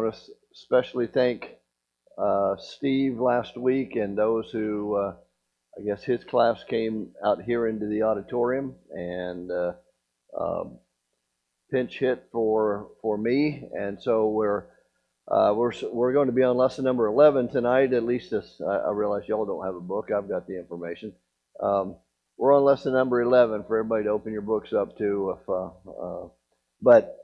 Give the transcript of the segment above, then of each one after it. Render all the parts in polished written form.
want to especially thank Steve last week and those who, I guess his class came out here into the auditorium and um, pinch hit for me, and so we're going to be on lesson number 11 tonight. At least this, I realize y'all don't have a book. I've got the information. We're on lesson number 11 for everybody to open your books up to. But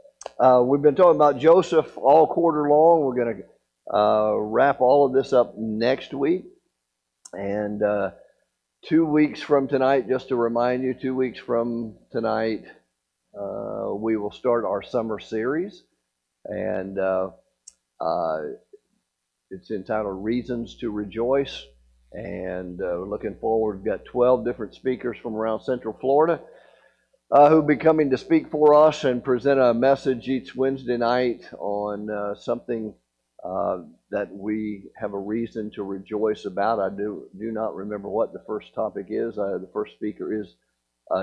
we've been talking about Joseph all quarter long. We're going to wrap all of this up next week. And 2 weeks from tonight, just to remind you, 2 weeks from tonight, we will start our summer series. And it's entitled Reasons to Rejoice. And we're looking forward. We've got 12 different speakers from around Central Florida who'll be coming to speak for us and present a message each Wednesday night on something that we have a reason to rejoice about. I do not remember what the first topic is. The first speaker is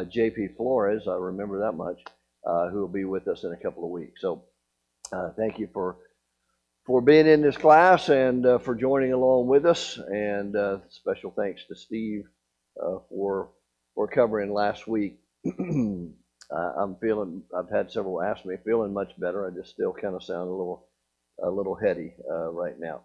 J.P. Flores. I remember that much, who will be with us in a couple of weeks. So thank you for being in this class and for joining along with us. And special thanks to Steve for covering last week. I've had several ask me, feeling much better. I just still kind of sound a little heady right now.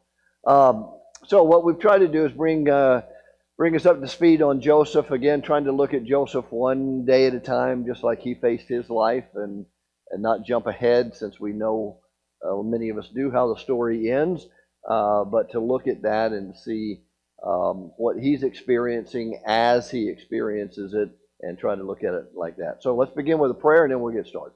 So what we've tried to do is bring us up to speed on Joseph again, trying to look at Joseph one day at a time, just like he faced his life, and not jump ahead, since we know many of us do how the story ends, but to look at that and see what he's experiencing as he experiences it, and try to look at it like that. So let's begin with a prayer, and then we'll get started.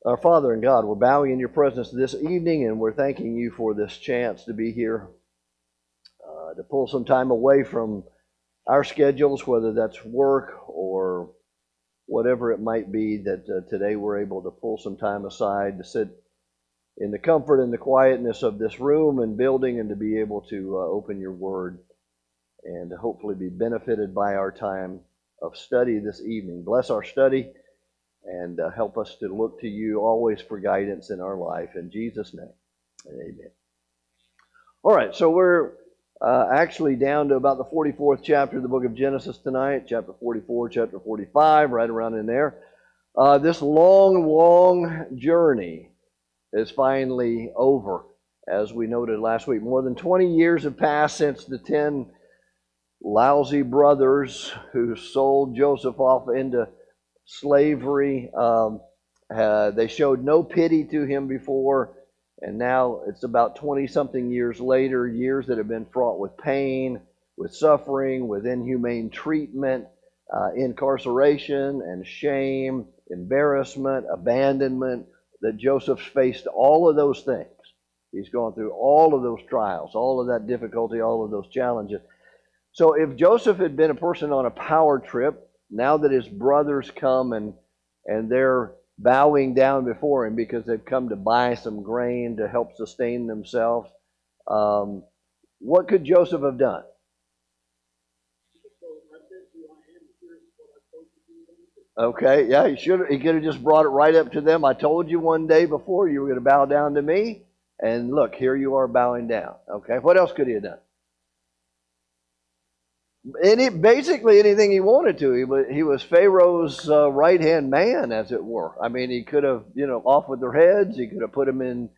Our Father in God, we're bowing in your presence this evening, and we're thanking you for this chance to be here, to pull some time away from our schedules, whether that's work or whatever it might be, that today we're able to pull some time aside to sit in the comfort and the quietness of this room and building, and to be able to open your word and to hopefully be benefited by our time of study this evening. Bless our study and help us to look to you always for guidance in our life. In Jesus' name, amen. All right, so we're actually down to about the 44th chapter of the book of Genesis tonight, chapter 44, chapter 45, right around in there. This long journey is finally over. As we noted last week, more than 20 years have passed since the 10 lousy brothers who sold Joseph off into slavery. They showed no pity to him before, and now it's about 20-something years later, years that have been fraught with pain, with suffering, with inhumane treatment, incarceration and shame, embarrassment, abandonment, that Joseph's faced all of those things. He's gone through all of those trials, all of that difficulty, all of those challenges. So if Joseph had been a person on a power trip, now that his brothers come and they're bowing down before him because they've come to buy some grain to help sustain themselves, what could Joseph have done? Okay, yeah, he could have just brought it right up to them. I told you one day before you were going to bow down to me, and look, here you are bowing down. Okay, what else could he have done? Basically anything he wanted to. He was Pharaoh's right-hand man, as it were. I mean, he could have, off with their heads. He could have put them in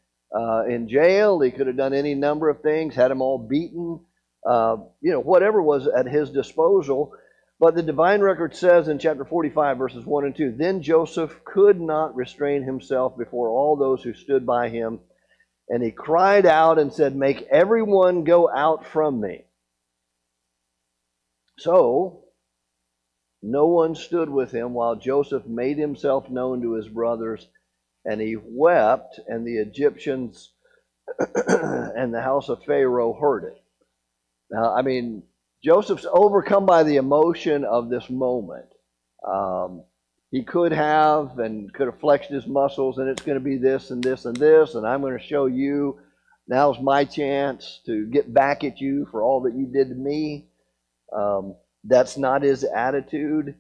jail. He could have done any number of things, had them all beaten, whatever was at his disposal. But the divine record says in chapter 45, verses 1 and 2, "Then Joseph could not restrain himself before all those who stood by him, and he cried out and said, 'Make everyone go out from me.' So no one stood with him while Joseph made himself known to his brothers, and he wept, and the Egyptians and the house of Pharaoh heard it." Now, I mean, Joseph's overcome by the emotion of this moment. He could have flexed his muscles, and it's going to be this and this and this, and I'm going to show you. Now's my chance to get back at you for all that you did to me. That's not his attitude.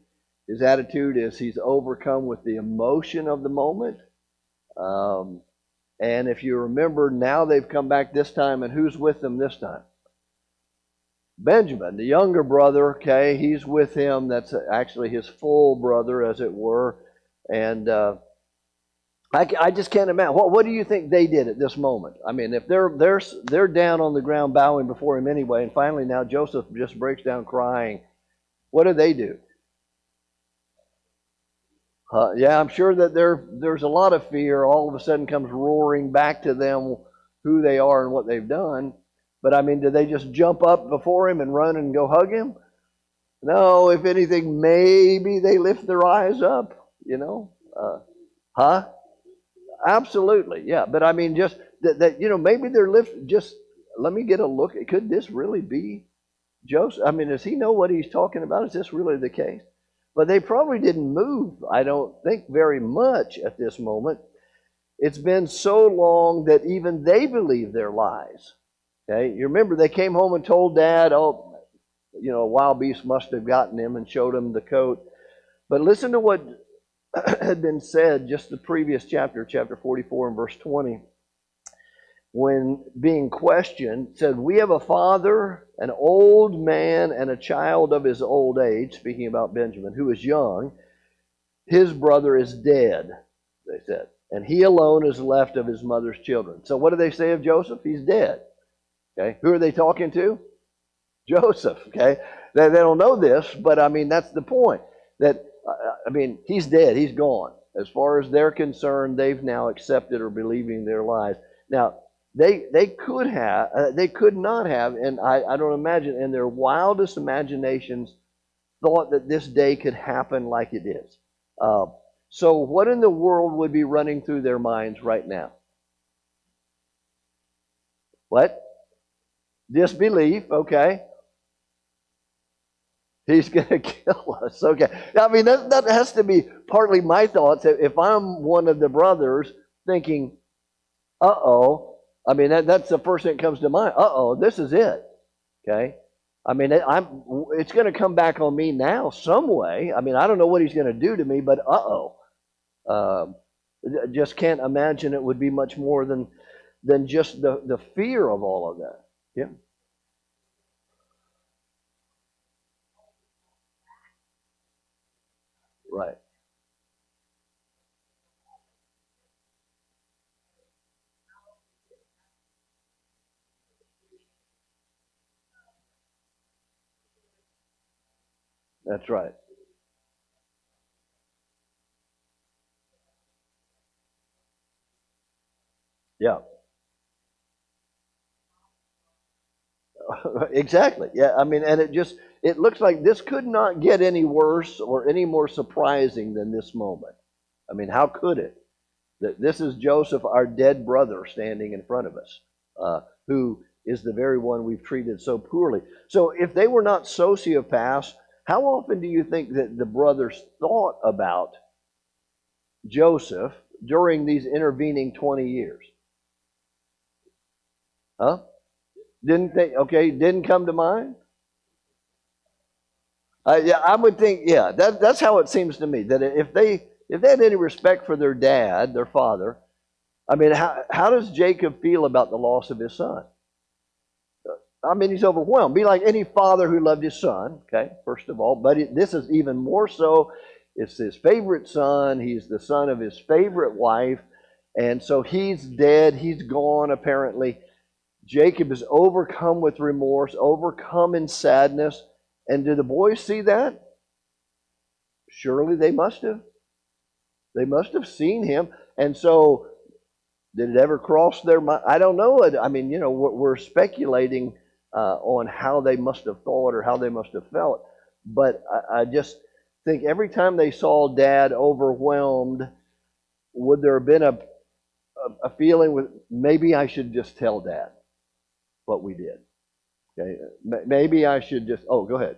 His attitude is he's overcome with the emotion of the moment. And if you remember, now they've come back this time, and who's with them this time? Benjamin, the younger brother, okay, he's with him. That's actually his full brother, as it were. And I just can't imagine. What do you think they did at this moment? I mean, if they're down on the ground bowing before him anyway, and finally now Joseph just breaks down crying, what do they do? Yeah, I'm sure that there's a lot of fear. All of a sudden comes roaring back to them who they are and what they've done. But I mean, did they just jump up before him and run and go hug him? No, if anything, maybe they lift their eyes up, Huh? Absolutely, yeah. But I mean, just that maybe they're just let me get a look. Could this really be Joseph? I mean, does he know what he's talking about? Is this really the case? But they probably didn't move, I don't think, very much at this moment. It's been so long that even they believe their lies. Okay, you remember they came home and told Dad, "Oh, a wild beast must have gotten him," and showed him the coat. But listen to what had been said just the previous chapter, chapter 44 and verse 20. When being questioned, said, "We have a father, an old man, and a child of his old age," speaking about Benjamin, "who is young. His brother is dead," they said, "and he alone is left of his mother's children." So what do they say of Joseph? He's dead. Okay, who are they talking to? Joseph. Okay, they don't know this, but I mean, that's the point. That he's dead. He's gone. As far as they're concerned, they've now accepted or believing their lies. Now, they could not have, and I don't imagine in their wildest imaginations thought that this day could happen like it is. So what in the world would be running through their minds right now? What? Disbelief, okay. He's going to kill us, okay. I mean, that has to be partly my thoughts. If I'm one of the brothers thinking, uh-oh, I mean, that's the first thing that comes to mind. Uh-oh, this is it, okay. I mean, it's going to come back on me now some way. I mean, I don't know what he's going to do to me, but uh-oh. Just can't imagine it would be much more than just the fear of all of that. Yeah. Right. That's right. Yeah. Exactly. Yeah. I mean, and it looks like this could not get any worse or any more surprising than this moment. I mean, how could it? That this is Joseph, our dead brother, standing in front of us, who is the very one we've treated so poorly. So if they were not sociopaths, how often do you think that the brothers thought about Joseph during these intervening 20 years? Huh? Didn't they? Okay, didn't come to mind? Yeah, I would think, yeah, that's how it seems to me, that if they had any respect for their dad, their father, I mean, how does Jacob feel about the loss of his son? I mean, he's overwhelmed. Be like any father who loved his son, okay, first of all. But this is even more so. It's his favorite son. He's the son of his favorite wife. And so he's dead. He's gone, apparently. Jacob is overcome with remorse, overcome in sadness. And do the boys see that? Surely they must have. They must have seen him. And so, did it ever cross their mind? I don't know. I mean, we're speculating on how they must have thought or how they must have felt. But I just think every time they saw Dad overwhelmed, would there have been a feeling with maybe I should just tell Dad what we did? Okay, maybe I should just. Oh, go ahead.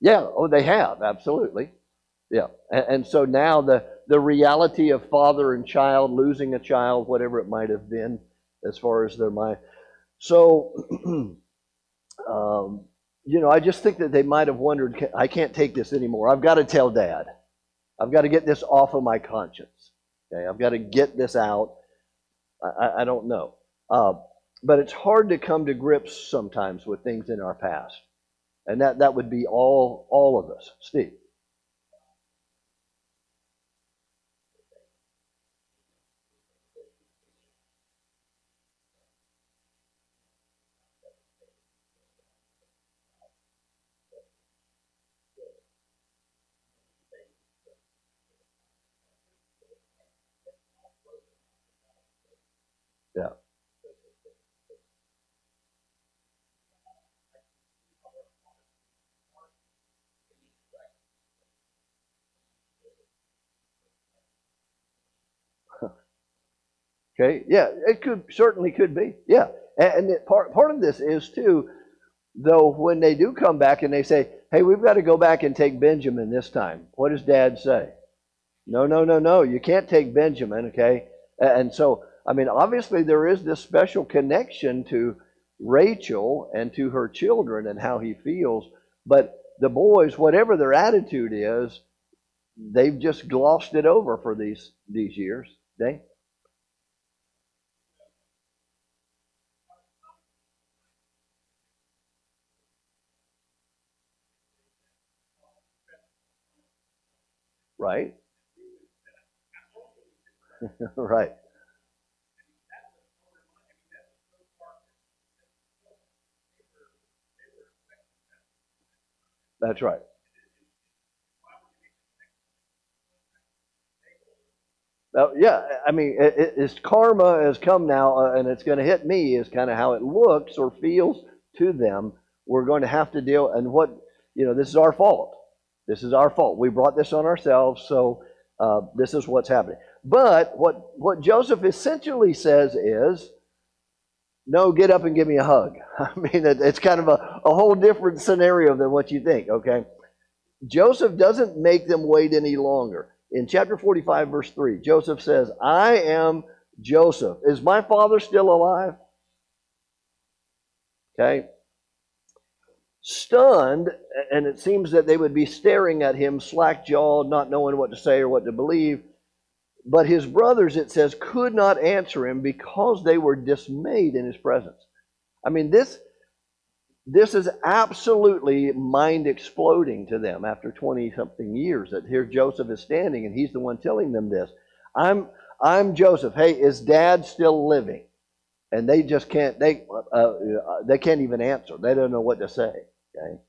Yeah. Oh, they have absolutely. Yeah. And so now the reality of father and child losing a child, whatever it might have been, as far as their mind. So, I just think that they might have wondered, I can't take this anymore. I've got to tell Dad. I've got to get this off of my conscience. Okay, I've got to get this out. I don't know. Uh, but it's hard to come to grips sometimes with things in our past. And that would be all of us. Steve. Yeah. Okay. Yeah, it could certainly could be. Yeah. And part of this is too, though, when they do come back and they say, "Hey, we've got to go back and take Benjamin this time." What does Dad say? No, no, no, no. You can't take Benjamin, okay? And so, I mean, obviously there is this special connection to Rachel and to her children and how he feels. But the boys, whatever their attitude is, they've just glossed it over for these years. They right, right. That's right. Yeah, I mean, it's karma has come now, and it's going to hit me. Is kind of how it looks or feels to them. We're going to have to deal, and this is our fault. This is our fault. We brought this on ourselves, so this is what's happening. But what Joseph essentially says is, no, get up and give me a hug. I mean, it's kind of a whole different scenario than what you think. Okay, Joseph doesn't make them wait any longer. In chapter 45, verse 3, Joseph says, I am Joseph. Is my father still alive? Okay. Stunned, and it seems that they would be staring at him, slack jawed, not knowing what to say or what to believe. But his brothers, it says, could not answer him because they were dismayed in his presence. I mean, this is absolutely mind exploding to them after 20 something years that here Joseph is standing and he's the one telling them this. I'm Joseph. Hey, is Dad still living? And they just can't they can't even answer. They don't know what to say. Okay,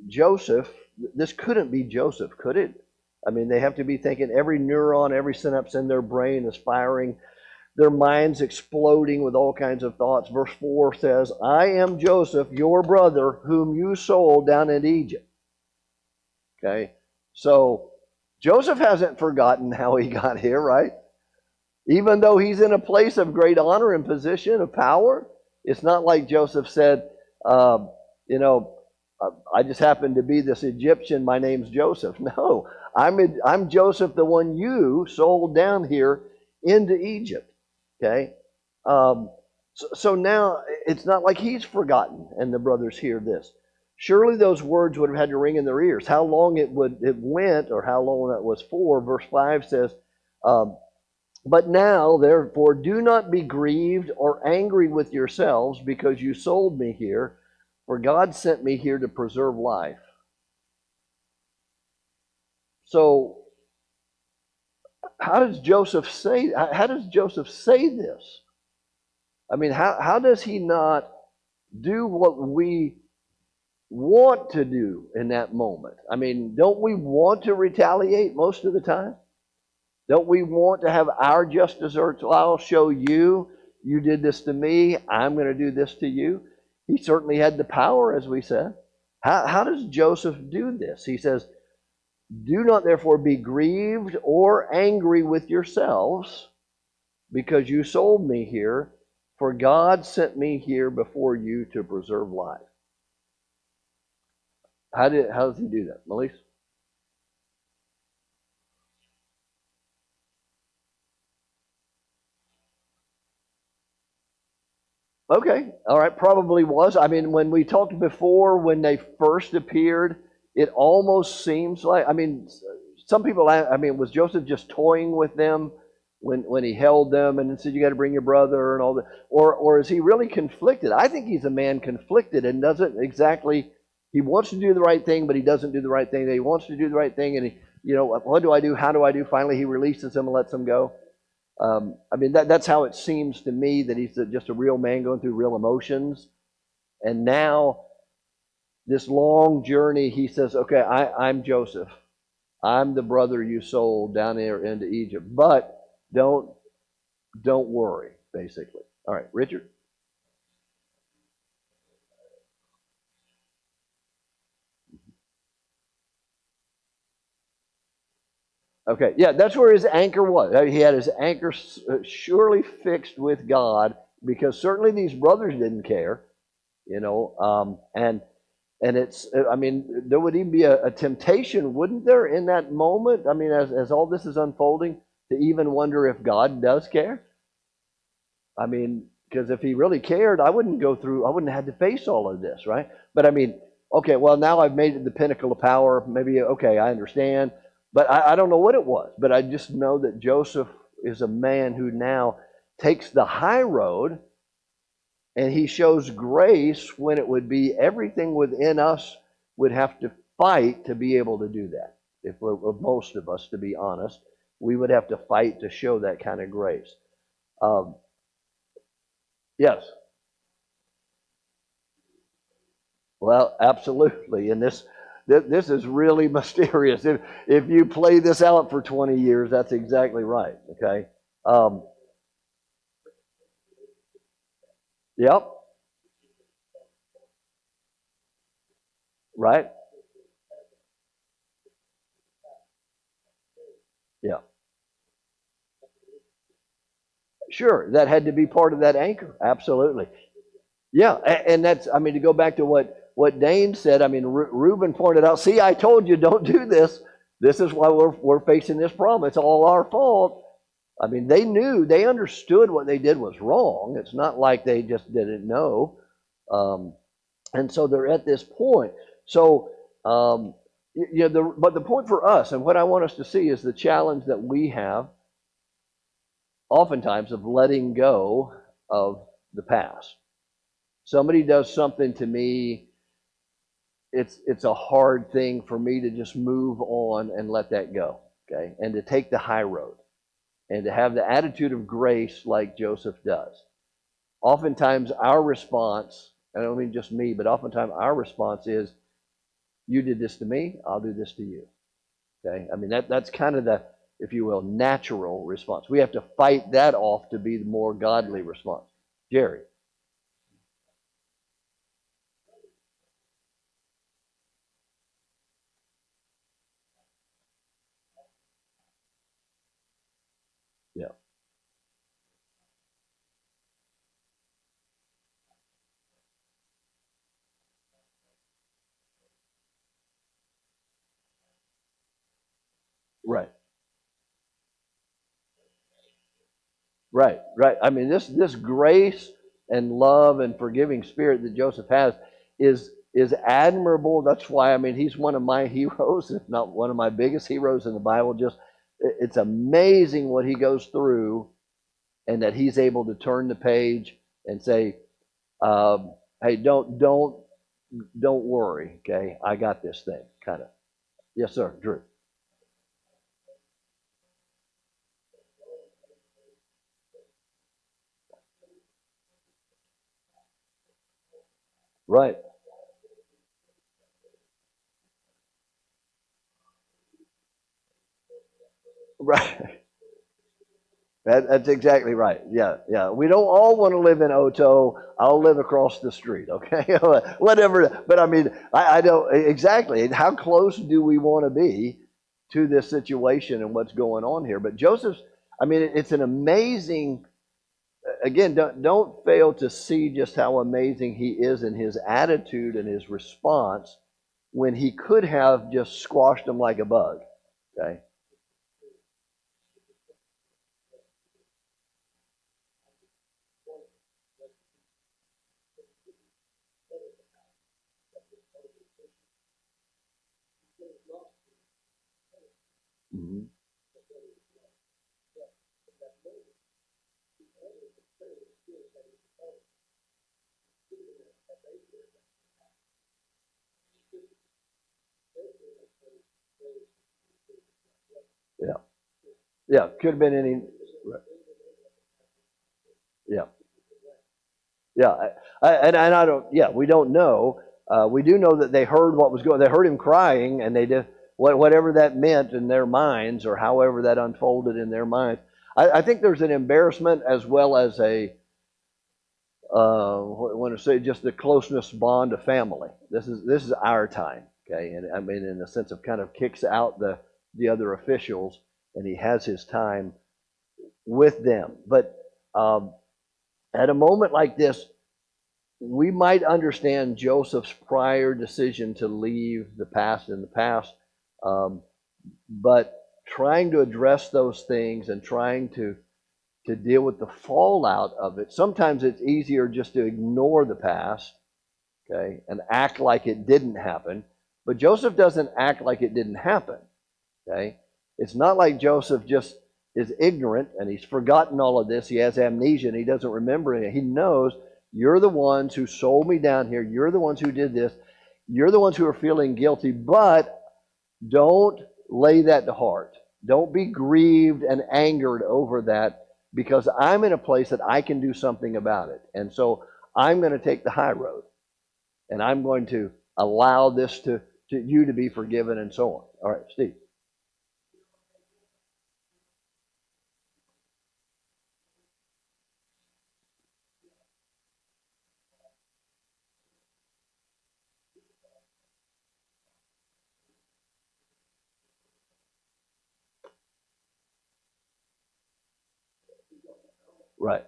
Joseph. This couldn't be Joseph, could it? I mean, they have to be thinking every neuron, every synapse in their brain is firing, their minds exploding with all kinds of thoughts. Verse 4 says, I am Joseph, your brother, whom you sold down in Egypt. Okay, so Joseph hasn't forgotten how he got here, right? Even though he's in a place of great honor and position of power, it's not like Joseph said, uh, you know, I just happen to be this Egyptian. My name's Joseph. No, I'm Joseph, the one you sold down here into Egypt. Okay, so now it's not like he's forgotten, and the brothers hear this. Surely those words would have had to ring in their ears. How long it went, or how long that was for. Verse 5 says, um, but now, therefore, do not be grieved or angry with yourselves because you sold me here, for God sent me here to preserve life. So, how does Joseph say this? I mean, how does he not do what we want to do in that moment? I mean, don't we want to retaliate most of the time? Don't we want to have our just desserts? Well, I'll show you. You did this to me. I'm going to do this to you. He certainly had the power, as we said. How does Joseph do this? He says, do not therefore be grieved or angry with yourselves because you sold me here, for God sent me here before you to preserve life. How does he do that, Melise? Okay, all right, probably was. I mean, when we talked before, when they first appeared, it almost seems like, I mean, some people, I mean, was Joseph just toying with them when he held them and said, you got to bring your brother and all that? Or is he really conflicted? I think he's a man conflicted and doesn't exactly, he wants to do the right thing, but he doesn't do the right thing. He wants to do the right thing, and he, what do I do? How do I do? Finally, he releases them and lets them go. I mean, that's how it seems to me, that he's just a real man going through real emotions. And now, this long journey, he says, okay, I'm Joseph. I'm the brother you sold down there into Egypt. But don't worry, basically. All right, Richard? Okay, yeah, that's where his anchor was. He had his anchor surely fixed with God, because certainly these brothers didn't care, and it's, I mean, there would even be a temptation, wouldn't there, in that moment? I mean, as all this is unfolding, to even wonder if God does care. I mean, because if he really cared, I wouldn't have had to face all of this, right? But I mean, okay, well, now I've made it the pinnacle of power. Maybe, okay, I understand. But I don't know what it was. But I just know that Joseph is a man who now takes the high road, and he shows grace when it would be everything within us would have to fight to be able to do that. If most of us, to be honest, we would have to fight to show that kind of grace. Um, yes. Well, absolutely, and this is really mysterious. If you play this out for 20 years, that's exactly right. Okay. Um, yep. Right. Yeah. Sure. That had to be part of that anchor. Absolutely. Yeah, and that's, I mean, to go back to what Dane said. I mean, Reuben pointed out. See, I told you, don't do this. This is why we're facing this problem. It's all our fault. I mean, they understood what they did was wrong. It's not like they just didn't know. Um, and so they're at this point. So, but the point for us, and what I want us to see, is the challenge that we have oftentimes of letting go of the past. Somebody does something to me, it's a hard thing for me to just move on and let that go, okay? And to take the high road and to have the attitude of grace like Joseph does. Oftentimes our response, I don't mean just me, but oftentimes our response is, you did this to me, I'll do this to you. Okay? I mean, that's kind of the, if you will, natural response. We have to fight that off to be the more godly response. Jerry. Yeah. Right. Right. I mean, this grace and love and forgiving spirit that Joseph has is admirable. That's why, I mean, he's one of my heroes, if not one of my biggest heroes in the Bible. Just, it's amazing what he goes through, and that he's able to turn the page and say, "Hey, don't worry, okay? I got this thing." Kind of. Yes, sir, Drew. Right. Right. That's exactly right. Yeah. We don't all want to live in Oto. I'll live across the street, okay? Whatever. But I mean, I don't, exactly. How close do we want to be to this situation and what's going on here? But Joseph's, I mean, it's an amazing, again, don't fail to see just how amazing he is in his attitude and his response when he could have just squashed him like a bug, okay? Mm-hmm. Yeah. Yeah. Could have been any. Right. Yeah. Yeah. And I don't. Yeah. We don't know. We do know that they heard what was going. They heard him crying, and they did whatever that meant in their minds, or however that unfolded in their minds. I think there's an embarrassment as well as a I want to say just the closeness bond of family. This is our time, okay? And I mean, in the sense of kind of kicks out the other officials, and he has his time with them. But um, at a moment like this, we might understand Joseph's prior decision to leave the past in the past, um, but trying to address those things and trying to deal with the fallout of it. Sometimes it's easier just to ignore the past, okay, and act like it didn't happen. But Joseph doesn't act like it didn't happen, okay? It's not like Joseph just is ignorant and he's forgotten all of this. He has amnesia and he doesn't remember it. He knows you're the ones who sold me down here. You're the ones who did this. You're the ones who are feeling guilty, but don't lay that to heart. Don't be grieved and angered over that because I'm in a place that I can do something about it. And so I'm going to take the high road and I'm going to allow this to you to be forgiven and so on. All right, Steve. Right.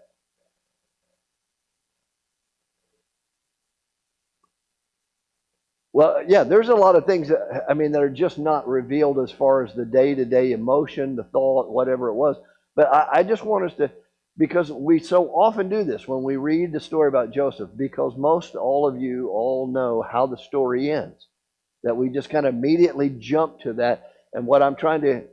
Well, yeah, there's a lot of things that, I mean, that are just not revealed as far as the day-to-day emotion, the thought, whatever it was. But I just want us to, because we so often do this when we read the story about Joseph, because most all of you all know how the story ends, that we just kind of immediately jump to that. And what I'm trying to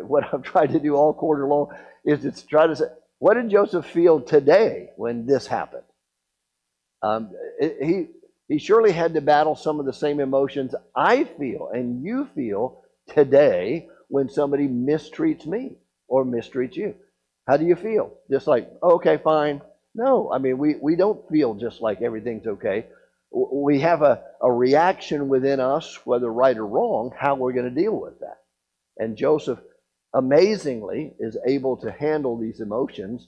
what I'm trying to do all quarter long is to try to say, what did Joseph feel today when this happened? Um, he surely had to battle some of the same emotions I feel and you feel today when somebody mistreats me or mistreats you. How do you feel? Just like, oh, okay, fine. No, I mean, we don't feel just like everything's okay. We have a reaction within us, whether right or wrong, how we're going to deal with that. And Joseph, amazingly, is able to handle these emotions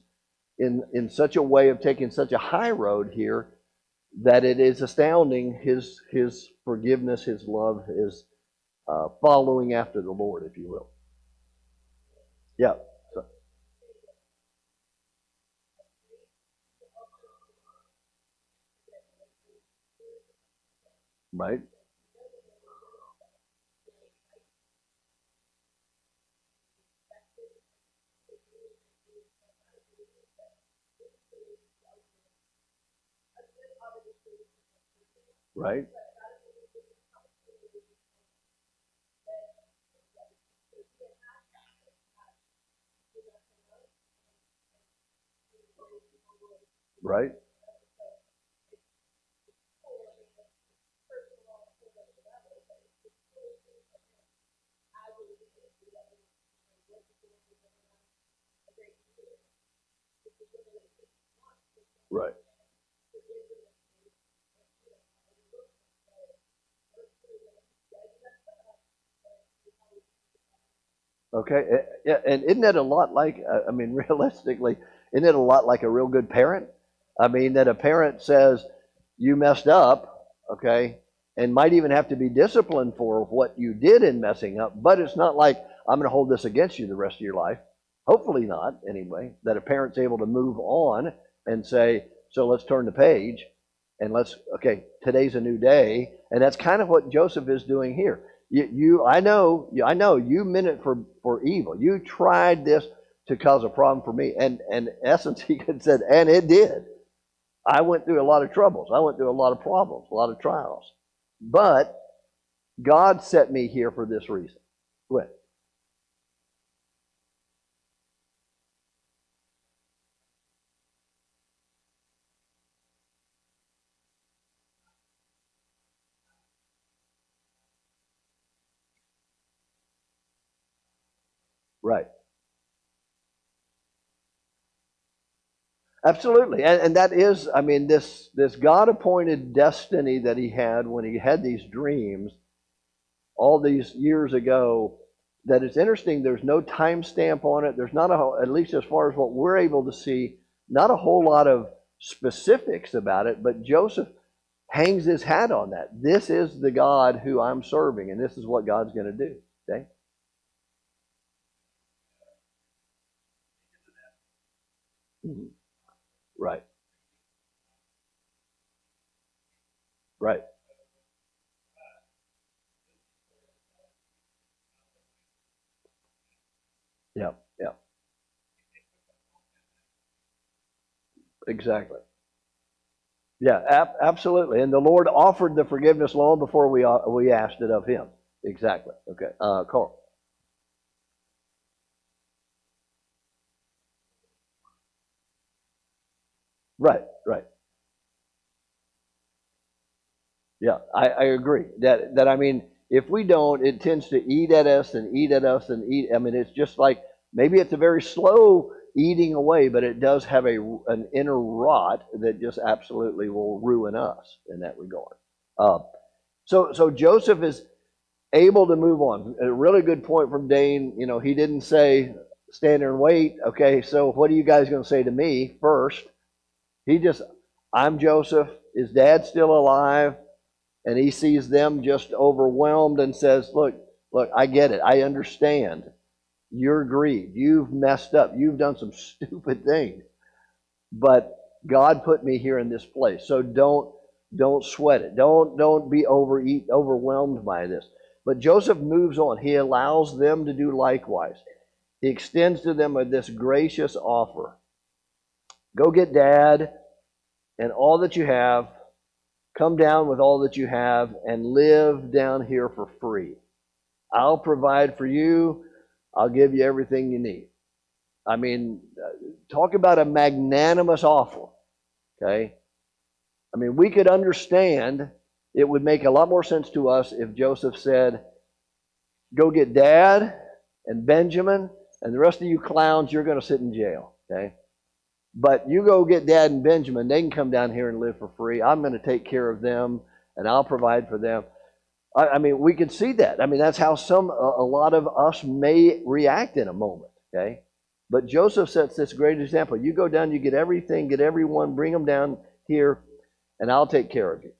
in such a way of taking such a high road here that it is astounding his forgiveness, his love, his following after the Lord, if you will. Yeah. So, right. Right. Right. Right. Okay. Yeah. And isn't that a lot like? I mean, realistically, isn't it a lot like a real good parent? I mean, that a parent says you messed up, okay, and might even have to be disciplined for what you did in messing up. But it's not like I'm going to hold this against you the rest of your life. Hopefully not. Anyway, that a parent's able to move on and say, so let's turn the page and let's okay, today's a new day, and that's kind of what Joseph is doing here. I know you meant it for evil. You tried this to cause a problem for me, and in essence, he could said, and it did. I went through a lot of troubles. I went through a lot of problems, a lot of trials, but God set me here for this reason. Go ahead. Right. Absolutely. And that is, I mean, this God appointed destiny that he had when he had these dreams all these years ago, that it's interesting. There's no timestamp on it. There's not at least as far as what we're able to see, not a whole lot of specifics about it, but Joseph hangs his hat on that. This is the God who I'm serving, and this is what God's going to do. Okay? Mhm. Right. Right. Yeah. Yeah. Exactly. Yeah. Absolutely. And the Lord offered the forgiveness long before we asked it of Him. Exactly. Okay. Carl. Right. Right. Yeah, I agree. That I mean, if we don't, it tends to eat at us and eat at us and eat. I mean, it's just like maybe it's a very slow eating away, but it does have an inner rot that just absolutely will ruin us in that regard. Uh, so Joseph is able to move on. A really good point from Dane. You know, he didn't say stand there and wait. Okay, so what are you guys going to say to me first? He just, I'm Joseph. Is dad still alive? And he sees them just overwhelmed and says, look, I get it. I understand. You're grieved. You've messed up. You've done some stupid things. But God put me here in this place. So don't sweat it. Don't be overwhelmed by this. But Joseph moves on. He allows them to do likewise. He extends to them this gracious offer. Go get dad and all that you have. Come down with all that you have and live down here for free. I'll provide for you. I'll give you everything you need. I mean, talk about a magnanimous offer. Okay? I mean, we could understand, it would make a lot more sense to us if Joseph said, go get dad and Benjamin, and the rest of you clowns, you're going to sit in jail. Okay? But you go get dad and Benjamin, they can come down here and live for free. I'm going to take care of them, and I'll provide for them. I mean, we can see that. I mean, that's how a lot of us may react in a moment, okay? But Joseph sets this great example. You go down, you get everything, get everyone, bring them down here, and I'll take care of you.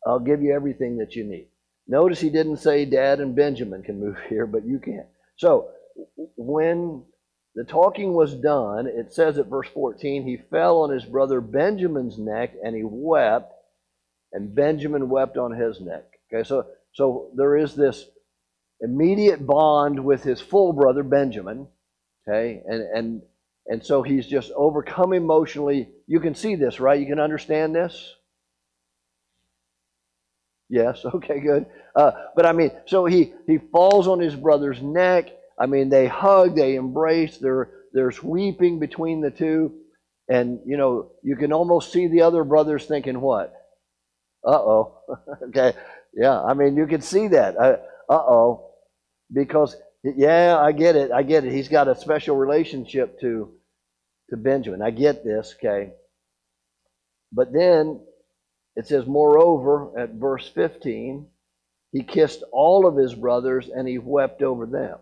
I'll give you everything that you need. Notice he didn't say Dad and Benjamin can move here, but you can't. So when the talking was done, it says at verse 14, he fell on his brother Benjamin's neck and he wept, and Benjamin wept on his neck. Okay, so there is this immediate bond with his full brother Benjamin. Okay, and so he's just overcome emotionally. You can see this, right? You can understand this. Yes. Okay. Good. But I mean, so he falls on his brother's neck. I mean, they hug, they embrace. There's weeping between the two, and you know you can almost see the other brothers thinking, "What? Uh-oh." Okay. Yeah. I mean, you can see that. Uh-oh. Because yeah, I get it. I get it. He's got a special relationship to Benjamin. I get this. Okay. But then it says, moreover, at verse 15, he kissed all of his brothers and he wept over them.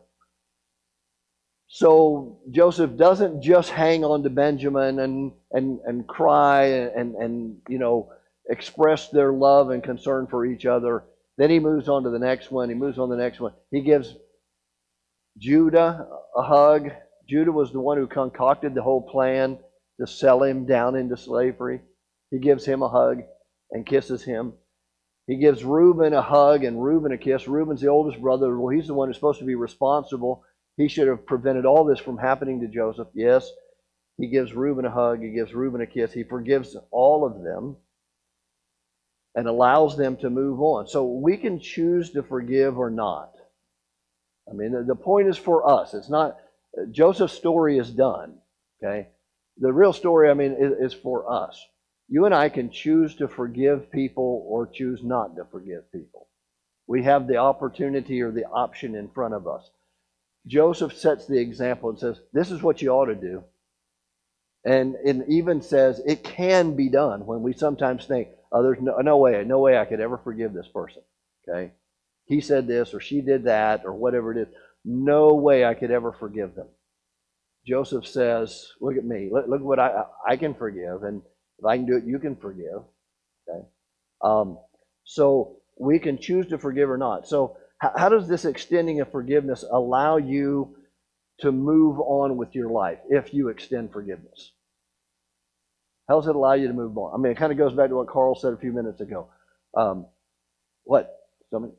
So Joseph doesn't just hang on to Benjamin and cry and you know express their love and concern for each other. Then he moves on to the next one. He moves on to the next one. He gives Judah a hug. Judah was the one who concocted the whole plan to sell him down into slavery. He gives him a hug and kisses him. He gives Reuben a hug and Reuben a kiss. Reuben's the oldest brother. Well, he's the one who's supposed to be responsible. He should have prevented all this from happening to Joseph. Yes, he gives Reuben a hug. He gives Reuben a kiss. He forgives all of them and allows them to move on. So we can choose to forgive or not. I mean, the point is for us. It's not, Joseph's story is done, okay? The real story, I mean, is for us. You and I can choose to forgive people or choose not to forgive people. We have the opportunity or the option in front of us. Joseph sets the example and says, this is what you ought to do. And it even says it can be done when we sometimes think, oh, there's no way I could ever forgive this person. Okay? He said this or she did that or whatever it is. No way I could ever forgive them. Joseph says, look at me. Look what I can forgive. And if I can do it, you can forgive. Okay? So we can choose to forgive or not. So how does this extending of forgiveness allow you to move on with your life if you extend forgiveness? How does it allow you to move on? I mean, it kind of goes back to what Carl said a few minutes ago. What? Something?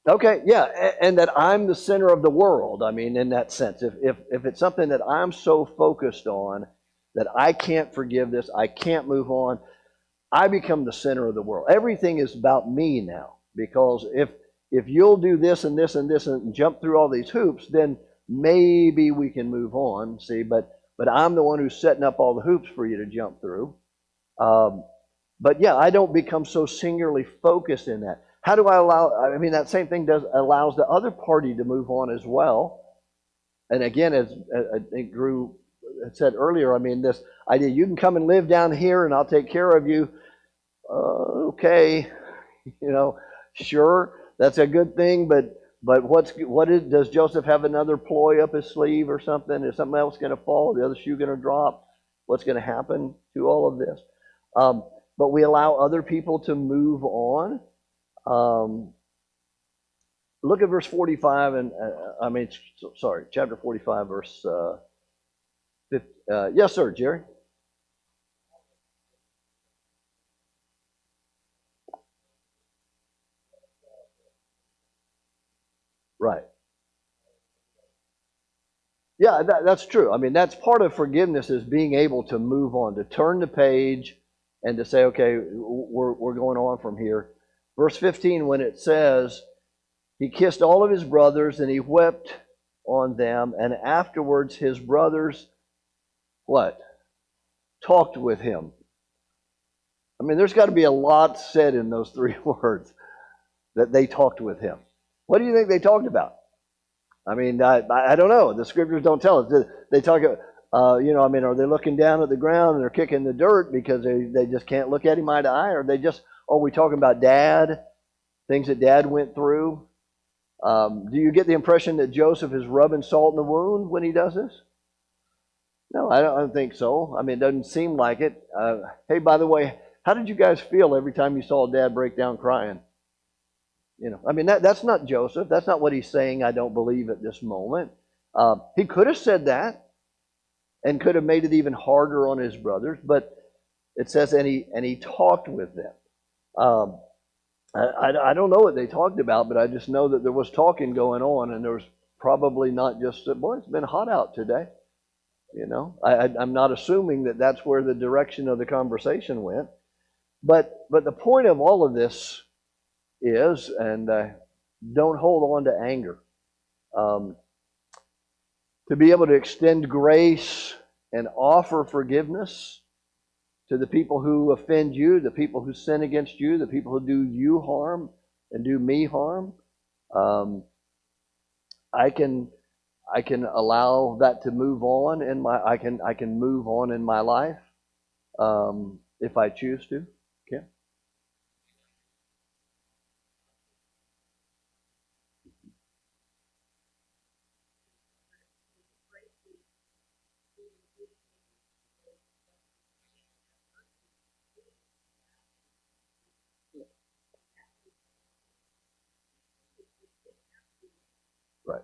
Okay, yeah, and that I'm the center of the world. I mean, in that sense, if it's something that I'm so focused on that I can't forgive this, I can't move on, I become the center of the world. Everything is about me now, because if you'll do this and this and this and jump through all these hoops, then maybe we can move on. See, but I'm the one who's setting up all the hoops for you to jump through. But yeah, I don't become so singularly focused in that. How do I allow? I mean, that same thing allows the other party to move on as well. And again, as I think Drew had said earlier, I mean, this idea, you can come and live down here and I'll take care of you. Okay, sure, that's a good thing, but does Joseph have another ploy up his sleeve or something? Is something else going to fall? The other shoe going to drop? What's going to happen to all of this? But we allow other people to move on. Look at verse 45, and chapter 45, verse 50. Yes, sir, Jerry. Right. Yeah, that's true. I mean, that's part of forgiveness, is being able to move on, to turn the page and to say, okay, we're going on from here. Verse 15, when it says, he kissed all of his brothers and he wept on them, and afterwards his brothers, what? Talked with him. I mean, there's got to be a lot said in those three words, that they talked with him. What do you think they talked about? I mean, I don't know. The scriptures don't tell us. They talk, I mean, are they looking down at the ground and they're kicking the dirt because they just can't look at him eye to eye? Or are we talking about Dad, things that Dad went through? Do you get the impression that Joseph is rubbing salt in the wound when he does this? No, I don't think so. I mean, it doesn't seem like it. Hey, by the way, how did you guys feel every time you saw Dad break down crying? I mean, that's not Joseph. That's not what he's saying, I don't believe, at this moment. He could have said that and could have made it even harder on his brothers, but it says, and he talked with them. I don't know what they talked about, but I just know that there was talking going on, and there was probably not just, boy, it's been hot out today. I'm not assuming that that's where the direction of the conversation went. But the point of all of this is, and don't hold on to anger. To be able to extend grace and offer forgiveness to the people who offend you, the people who sin against you, the people who do you harm and do me harm. I can allow that to move on I can move on in my life if I choose to. Okay. Right.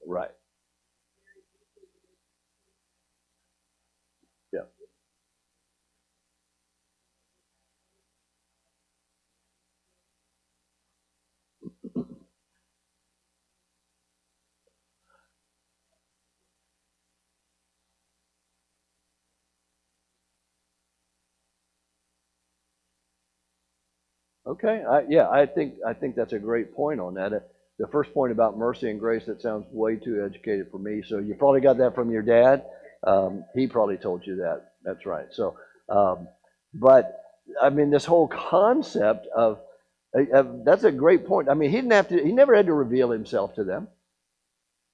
Right. Yeah. Okay. I think that's a great point on that. The first point about mercy and grace, that sounds way too educated for me. So you probably got that from your dad. He probably told you that. That's right. So, but I mean, this whole concept of that's a great point. I mean, he didn't have to. He never had to reveal himself to them.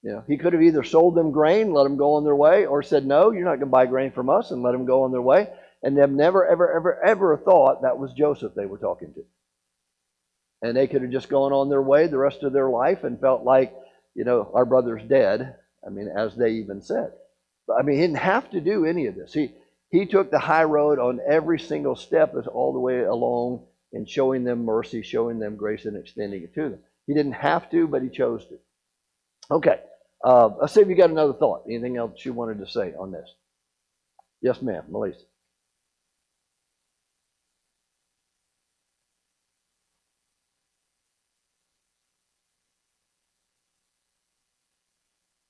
You know, he could have either sold them grain, let them go on their way, or said, "No, you're not going to buy grain from us," and let them go on their way. And they've never, ever, ever, ever thought that was Joseph they were talking to. And they could have just gone on their way the rest of their life and felt like, our brother's dead. I mean, as they even said. But, I mean, he didn't have to do any of this. He took the high road on every single step all the way along and showing them mercy, showing them grace, and extending it to them. He didn't have to, but he chose to. Okay. Let's see if you got another thought. Anything else you wanted to say on this? Yes, ma'am. Melissa.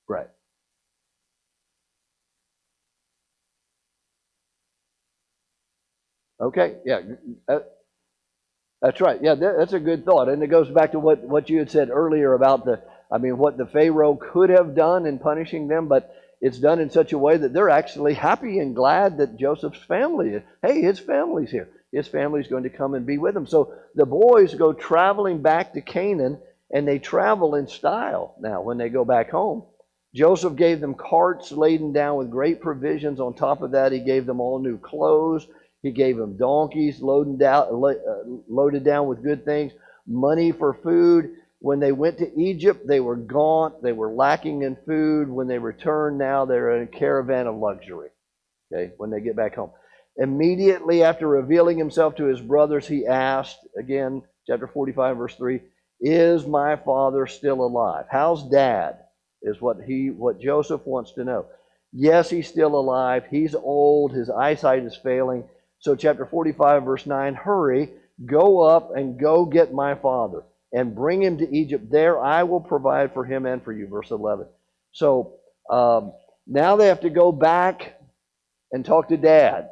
Right. Okay. Yeah. That's right. Yeah, that's a good thought. And it goes back to what you had said earlier about what the Pharaoh could have done in punishing them, but it's done in such a way that they're actually happy and glad that Joseph's family, hey, his family's here. His family's going to come and be with him. So the boys go traveling back to Canaan, and they travel in style now when they go back home. Joseph gave them carts laden down with great provisions. On top of that, he gave them all new clothes. He gave them donkeys loaded down with good things, money for food. When they went to Egypt, they were gaunt. They were lacking in food. When they returned, now they're in a caravan of luxury. Okay, when they get back home. Immediately after revealing himself to his brothers, he asked, again, chapter 45, verse 3, "Is my father still alive?" How's dad? Is what Joseph wants to know. Yes, he's still alive. He's old. His eyesight is failing. So chapter 45, verse 9, "Hurry, go up and go get my father and bring him to Egypt. There I will provide for him and for you." Verse 11. So now they have to go back and talk to dad.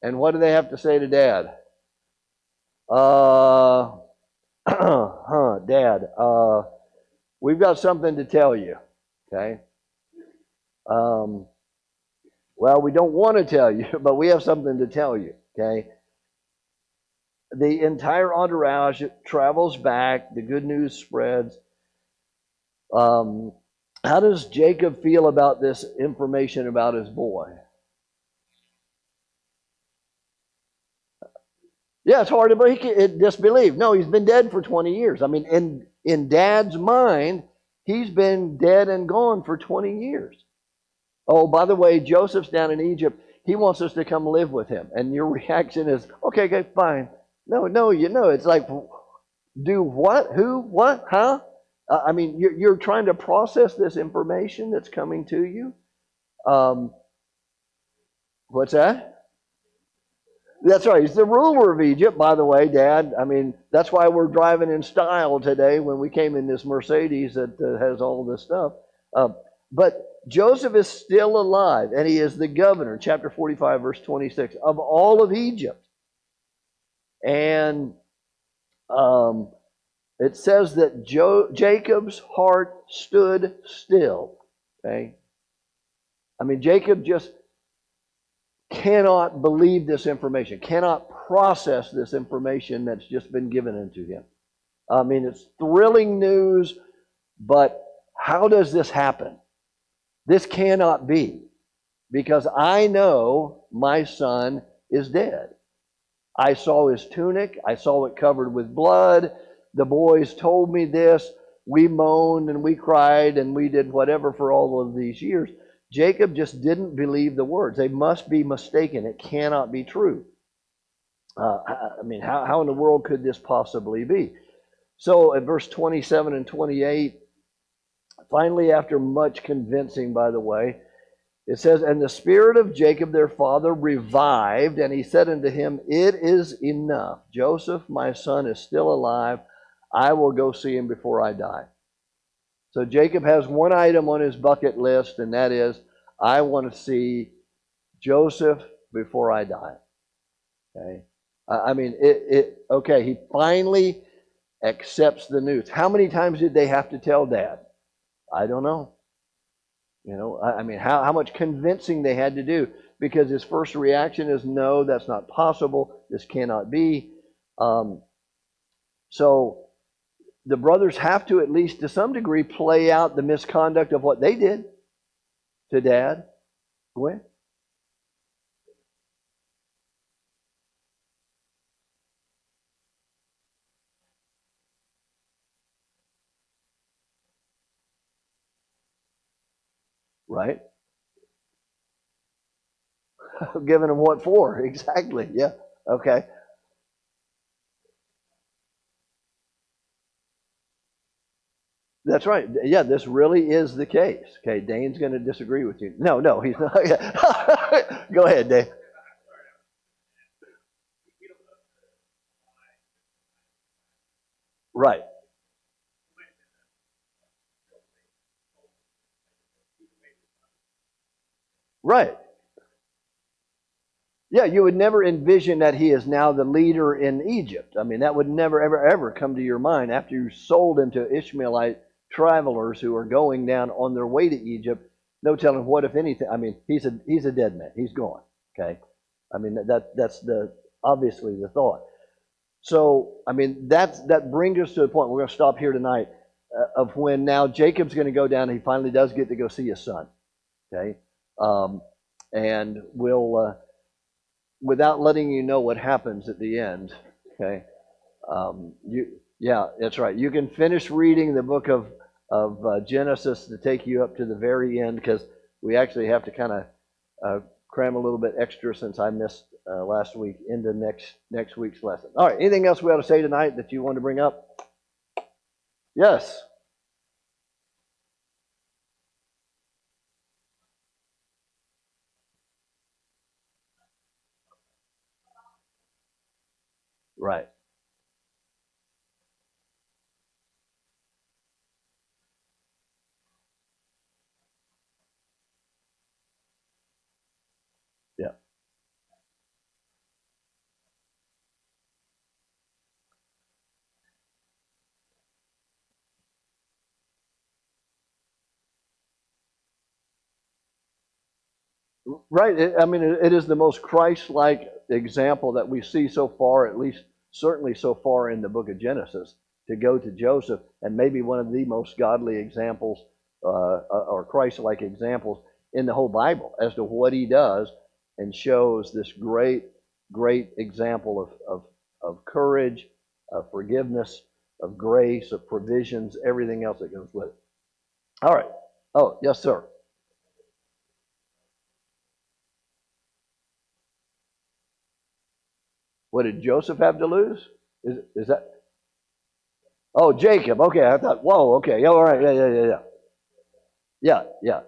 And what do they have to say to dad? Dad, we've got something to tell you. Okay. Well, we don't want to tell you, but we have something to tell you. Okay. The entire entourage travels back. The good news spreads. How does Jacob feel about this information about his boy? Yeah, it's hard to disbelieve. No, he's been dead for 20 years. I mean, in Dad's mind, he's been dead and gone for 20 years. Oh, by the way, Joseph's down in Egypt. He wants us to come live with him. And your reaction is, okay, fine. No, it's like, do what? Who? What? Huh? I mean, you're trying to process this information that's coming to you. What's that? That's right. He's the ruler of Egypt, by the way, Dad. I mean, that's why we're driving in style today when we came in this Mercedes that has all this stuff. But Joseph is still alive, and he is the governor, chapter 45, verse 26, of all of Egypt. And it says that Jacob's heart stood still. Okay? I mean, Jacob just cannot believe this information, cannot process this information that's just been given into him. I mean, it's thrilling news, but how does this happen? This cannot be, because I know my son is dead. I saw his tunic. I saw it covered with blood. The boys told me this. We moaned and we cried and we did whatever for all of these years. Jacob just didn't believe the words. They must be mistaken. It cannot be true. I mean, how in the world could this possibly be? So at verse 27 and 28, finally, after much convincing, by the way, it says, "And the spirit of Jacob their father revived, and he said unto him, It is enough. Joseph, my son, is still alive. I will go see him before I die." So Jacob has one item on his bucket list, and that is, I want to see Joseph before I die. Okay. I mean, okay, he finally accepts the news. How many times did they have to tell Dad? I don't know. You know, I mean, how much convincing they had to do, because his first reaction is, no, that's not possible. This cannot be. Um, so the brothers have to, at least to some degree, play out the misconduct of what they did to Dad. Gwen? Right? Giving them what for? Exactly. Yeah. Okay. That's right. Yeah, this really is the case. Okay, Dane's going to disagree with you. No, no, he's not. Go ahead, Dane. Right. Right. Yeah, you would never envision that he is now the leader in Egypt. I mean, that would never, ever, ever come to your mind after you sold him to Ishmaelite travelers who are going down on their way to Egypt. No telling what, if anything. I mean, he's a dead man. He's gone. Okay. I mean, that's the obviously the thought. So, I mean, that brings us to the point. We're going to stop here tonight of when now Jacob's going to go down. And he finally does get to go see his son. Okay. Um, and we'll. Without letting you know what happens at the end, okay? Yeah, that's right. You can finish reading the book of Genesis to take you up to the very end, because we actually have to kind of cram a little bit extra since I missed last week into next week's lesson. All right. Anything else we ought to say tonight that you want to bring up? Yes. Right. Yeah. Right. I mean, it is the most Christ-like example that we see so far, at least certainly so far in the book of Genesis, to go to Joseph, and maybe one of the most godly examples or Christ-like examples in the whole Bible as to what he does, and shows this great, great example of courage, of forgiveness, of grace, of provisions, everything else that goes with it. All right. Oh, yes, sir. What did Joseph have to lose? Is that? Oh, Jacob. Okay, I thought. Whoa. Okay. Yeah. All right. Yeah. Yeah. Yeah. Yeah. Yeah. Yeah.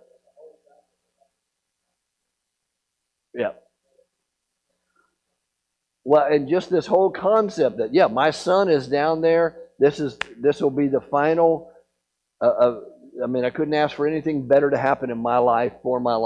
Yeah. Well, and just this whole concept that, yeah, my son is down there. This will be the final. I mean, I couldn't ask for anything better to happen in my life, for my life.